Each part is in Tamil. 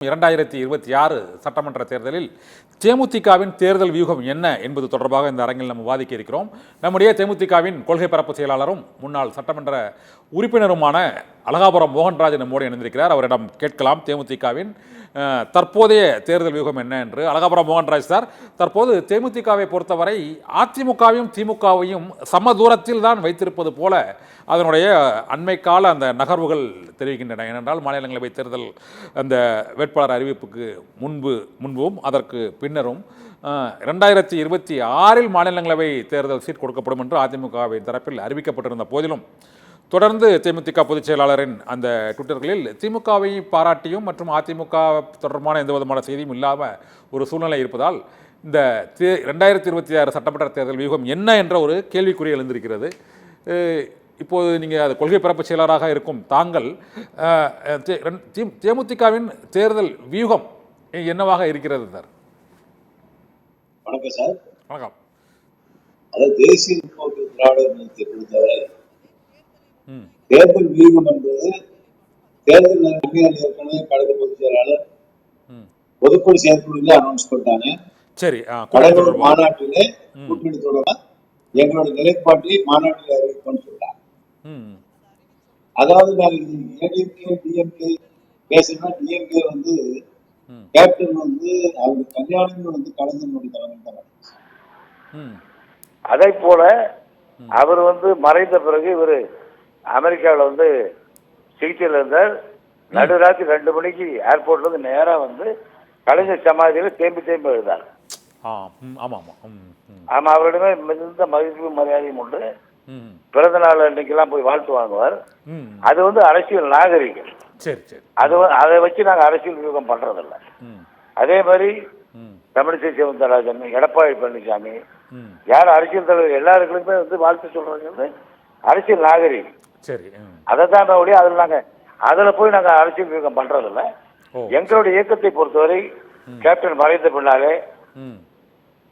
2026 சட்டமன்ற தேர்தலில் தேமுதிகவின் தேர்தல் வியூகம் என்ன என்பது தொடர்பாக இந்த அரங்கில் நம்ம விவாதிக்க இருக்கிறோம். நம்முடைய தேமுதிகவின் கொள்கை பரப்பு செயலாளரும் முன்னாள் சட்டமன்ற உறுப்பினருமான அழகாபுரம் மோகன்ராஜ் நம்மோடு இணைந்திருக்கிறார். அவரிடம் கேட்கலாம் தேமுதிகவின் தற்போதைய தேர்தல் வியூகம் என்ன என்று. அழகாபுரம் மோகன்ராஜ் சார், தற்போது தேமுதிகவை பொறுத்தவரை அதிமுகவையும் திமுகவையும் சம தூரத்தில் தான் வைத்திருப்பது போல அதனுடைய அண்மை கால அந்த நகர்வுகள் தெரிவிக்கின்றன. ஏனென்றால் மாநிலங்களவை தேர்தல் அந்த வேட்பாளர் அறிவிப்புக்கு முன்பும் அதற்கு பின்னரும் 2026 மாநிலங்களவை தேர்தல் சீட் கொடுக்கப்படும் என்று அதிமுகவின் தரப்பில் அறிவிக்கப்பட்டிருந்த போதிலும் தொடர்ந்து தேமுதிக பொதுச் செயலாளரின் அந்த ட்விட்டர்களில் திமுகவை பாராட்டியும் மற்றும் அதிமுக தொடர்பான எந்த விதமான செய்தியும் இல்லாமல் ஒரு சூழ்நிலை இருப்பதால் இந்த 2026 சட்டமன்ற தேர்தல் வியூகம் என்ன என்ற ஒரு கேள்விக்குறி எழுந்திருக்கிறது. இப்போது நீங்கள் அது கொள்கை பரப்பு செயலராக இருக்கும் தாங்கள் தேமுதிகவின் தேர்தல் வியூகம் என்னவாக இருக்கிறது சார்? வணக்கம் சார். வணக்கம். அதாவது தேசிய முற்போக்கு திராவிடர் கழகத்தை பொறுத்தவரை தேர்தல் வியூகம் என்பது தேர்தல் ஏற்கனவே கழக பொதுச் செயலாளர் பொதுக்குழு செயற்குழுல அனௌன்ஸ் பண்ணிட்டாங்க. சரி, கழக மாநாட்டிலே கூட்டணி தொடர எங்களோட நிலைப்பாட்டை மாநாட்டில் அறிவிப்போம்னு சொல்றாங்க. அதாவது ஏடிஎம்கே டிஎம்கே பேசணும்னா டிஎம்கே வந்து கேப்டன் வந்து அவங்க கல்யாணம் வந்து கலைஞனுடைய தலைமை. அதே போல அவர் வந்து மறைந்த பிறகு இவரு அமெரிக்காவில் வந்து சிகிச்சையில் இருந்தார். நடுராத்திரி 2 மணிக்கு ஏர்போர்ட்ல இருந்து நேரா வந்து கலைஞர் சமாதியில தேம்பி எழுதார். ஆமா, அவரிடமே மிகுந்த மதிப்பு மரியாதையும் உண்டு. பிறந்த நாள் அன்னைக்கெல்லாம் போய் வாழ்த்து வாங்குவார். அது வந்து அரசியல் நாகரிகம். அதை வச்சு நாங்க அரசியல் வியூகம் பண்றதில்ல. அதே மாதிரி தமிழிசை சவுந்தரராஜன், எடப்பாடி பழனிசாமி, யார் அரசியல் தலைவர் எல்லாருக்குமே வந்து வாழ்த்து சொல்றாங்க. அரசியல் நாகரிகம். அதைத்தான் அதுல போய் நாங்க அரசியல் வியூகம் பண்றதில்ல. எங்களுடைய இயக்கத்தை பொறுத்தவரை கேப்டன் மறைந்த பின்னாலே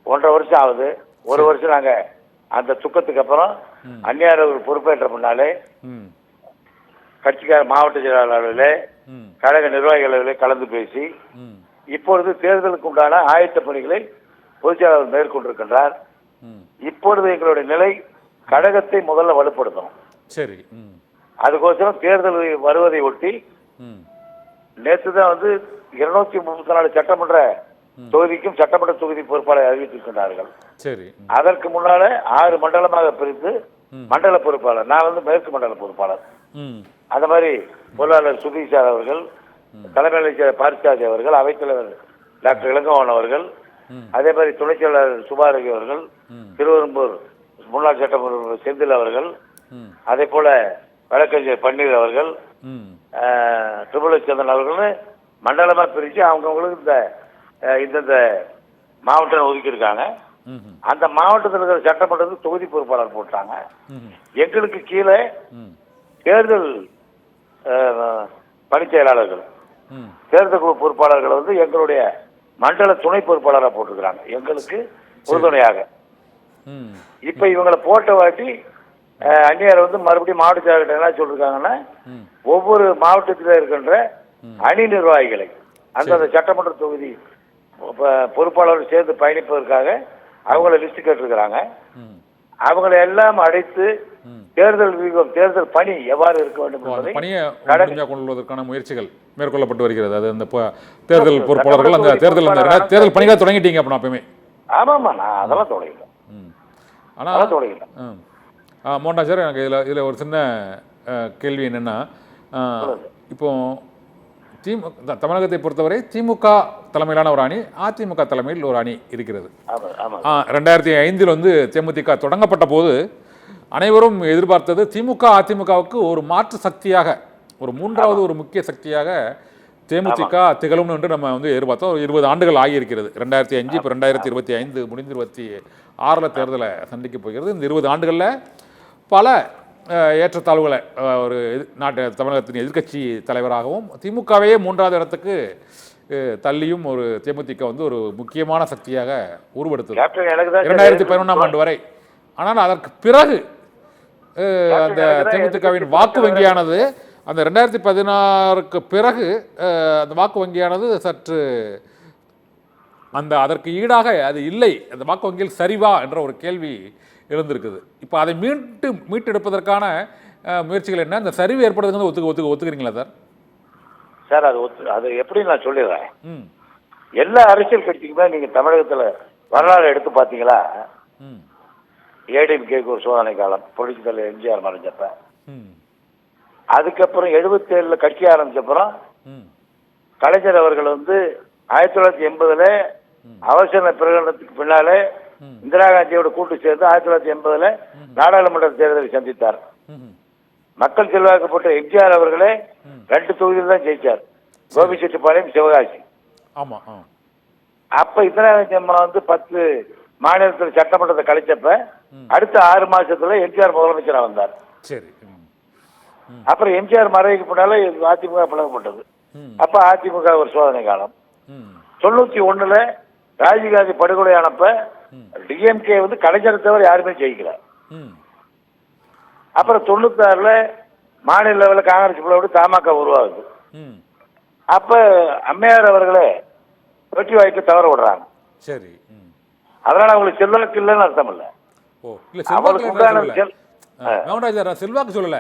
1.5 வருஷம் ஆகுது. 1 வருஷம் நாங்க அந்த துக்கத்துக்கு அப்புறம் அந்நியார் பொறுப்பேற்ற பின்னாலே கட்சிக்கார மாவட்ட செயலாளர்களே கழக நிர்வாகிகளே கலந்து பேசி இப்பொழுது தேர்தலுக்கு உண்டான ஆயத்த பணிகளை பொதுச்செயலாளர் மேற்கொண்டிருக்கின்றார். இப்பொழுது எங்களுடைய நிலை கழகத்தை முதல்ல வலுப்படுத்தணும். சரி, அதுக்கோசரம் தேர்தல் வருவதை ஒட்டி நேற்று தான் வந்து 234 சட்டமன்ற தொகுதிக்கும் சட்டமன்ற தொகுதி பொறுப்பாளர் அறிவித்திருக்கிறார்கள். அதற்கு முன்னால 6 மண்டலமாக பிரித்து மண்டல பொறுப்பாளர், நான் வந்து மேற்கு மண்டல பொறுப்பாளர். அந்த மாதிரி பொருளாளர் சுதீஷார் அவர்கள், தலைமை செயலர் பார்த்தாஜி அவர்கள், அவைத்தலைவர் டாக்டர் இளங்கோவன் அவர்கள், அதே மாதிரி துணை செயலாளர் சுபாரகி அவர்கள், திருவெரும்பூர் முன்னாள் சட்டமன்ற செந்தில் அவர்கள், அதே போல வழக்கறிஞர் பன்னீர் அவர்கள், திருமலை அவர்கள் மண்டலமா பிரிச்சு அவங்கவுங்களுக்கு இந்த மாவட்டம் ஒதுக்கியிருக்காங்க. அந்த மாவட்டத்தில் இருக்கிற சட்டமன்றத்துக்கு தொகுதி பொறுப்பாளர் போட்டாங்க. எங்களுக்கு கீழே தேர்தல் பணி செயலாளர்கள், தேர்தல் குழு பொறுப்பாளர்கள் வந்து எங்களுடைய மண்டல துணை பொறுப்பாளராக போட்டிருக்கிறாங்க எங்களுக்கு உறுதுணையாக. இப்ப இவங்களை போட்ட வாட்டி அந்நியார் வந்து மறுபடியும் மாவட்ட செயலாளர் என்ன சொல்லிருக்காங்கன்னா, ஒவ்வொரு மாவட்டத்தில் இருக்கின்ற அணி நிர்வாகிகளை அந்த சட்டமன்ற தொகுதி பொறுப்பாளர்கள் சேர்ந்து பயணிப்பதற்காக அவங்கள லிஸ்ட் கேட்டிருக்கிறாங்க. அவங்களை எல்லாம் அழைத்து தேர்தல் வியூகம், தேர்தல் பணி எவ்வாறு இருக்க வேண்டும் என்பதை கொள்வதற்கான முயற்சிகள் மேற்கொள்ளப்பட்டு வருகிறது. அது அந்த தேர்தல் பொறுப்பாளர்கள் அந்த தேர்தல் பணிகளை தொடங்கிட்டீங்க அப்படின்னா அப்பயுமே? ஆமாமா, நான் அதெல்லாம் தொடங்கல. மோகன்டா சார், எனக்கு இதில் ஒரு சின்ன கேள்வி என்னென்னா, இப்போ தமிழகத்தை பொறுத்தவரை திமுக தலைமையிலான ஒரு அணி, அதிமுக தலைமையில் ஒரு அணி இருக்கிறது. 2005 வந்து தேமுதிக தொடங்கப்பட்ட போது அனைவரும் எதிர்பார்த்தது திமுக அதிமுகவுக்கு ஒரு மாற்று சக்தியாக, ஒரு மூன்றாவது ஒரு முக்கிய சக்தியாக தேமுதிக திகழும் என்று நம்ம வந்து எதிர்பார்த்தோம். 20 ஆண்டுகள் ஆகியிருக்கிறது. 2005, இப்போ 2025 முடிந்து 26 தேர்தலை சந்திக்க போகிறது. இந்த 20 ஆண்டுகளில் பல ஏற்றத்தாழ்வுகளை ஒரு தமிழகத்தின் எதிர்க்கட்சி தலைவராகவும் திமுகவையே 3வது இடத்துக்கு தள்ளியும் ஒரு தேமுதிக வந்து ஒரு முக்கியமான சக்தியாக உருவெடுத்தது 2011ஆம் ஆண்டு வரை. ஆனால் அதற்கு பிறகு அந்த தேமுதிகவின் வாக்கு வங்கியானது அந்த 2016க்கு பிறகு அந்த வாக்கு வங்கியானது சற்று அதற்கு ஈடாக அது இல்லை, அந்த வாக்கு வங்கியில் சரிவா என்ற ஒரு கேள்வி எழுந்திருக்குது. இப்போ அதை மீட்டெடுப்பதற்கான முயற்சிகள் என்ன? அந்த சரிவு ஏற்படுறது ஒத்துக்கிறீங்களா சார்? சார் அது எப்படி நான் சொல்லிடுறேன். எல்லா அரசியல் கட்சிக்குமே நீங்க தமிழகத்துல வரலாறு எடுத்து பார்த்தீங்களா, ஏடிஎம்கேக்கு ஒரு சோதனை காலம், புரட்சி தலைவர் எம்ஜிஆர் மறைஞ்சப்ப, அதுக்கப்புறம் 77ல கட்சி ஆரம்பிச்சப்புறம் கலைஞர் அவர்கள் 1980ல அவசர பிரகடனத்துக்கு பின்னாலே இந்திரா காந்தியோட கூட்டு சேர்ந்து 1980ல நாடாளுமன்ற தேர்தலை சந்தித்தார். மக்கள் செல்வாக்கப்பட்ட எம்ஜிஆர் அவர்களே 2 தொகுதியில் தான் ஜெயிச்சார், கோபிச்செட்டிப்பாளையம், சிவகாசி. அப்ப இந்திரா காந்தி அம்மா 10 மாநிலத்தில் சட்டமன்றத்தை கலைச்சப்ப அடுத்த 6 மாசத்துல எம்ஜிஆர் முதலமைச்சரா வந்தார். சரி. அப்புறம் எம்ஜிஆர் மறைவுக்கு பின்னால அதிமுக பிளவுபட்டது. அப்ப அதிமுக ஒரு சோதனை காலம். 91ல ராஜீவ்காந்தி படுகொலை ஆனப்ப டிஎம்கே கலைஞரை தவிர யாருமே ஜெயிக்கல. அப்புறம் 96ல மாநில லெவலில் காங்கிரஸ் பிளவு தமாக உருவாகுது. அப்ப அம்மையார் அவர்களே வெற்றி வாய்ப்பு தவற விடுறாங்க. சரி. அதனால அவங்களுக்கு செல்வாக்கு இல்லைன்னு அர்த்தம் இல்ல. அவங்களுக்கு செல்வாக்கு சொல்லல,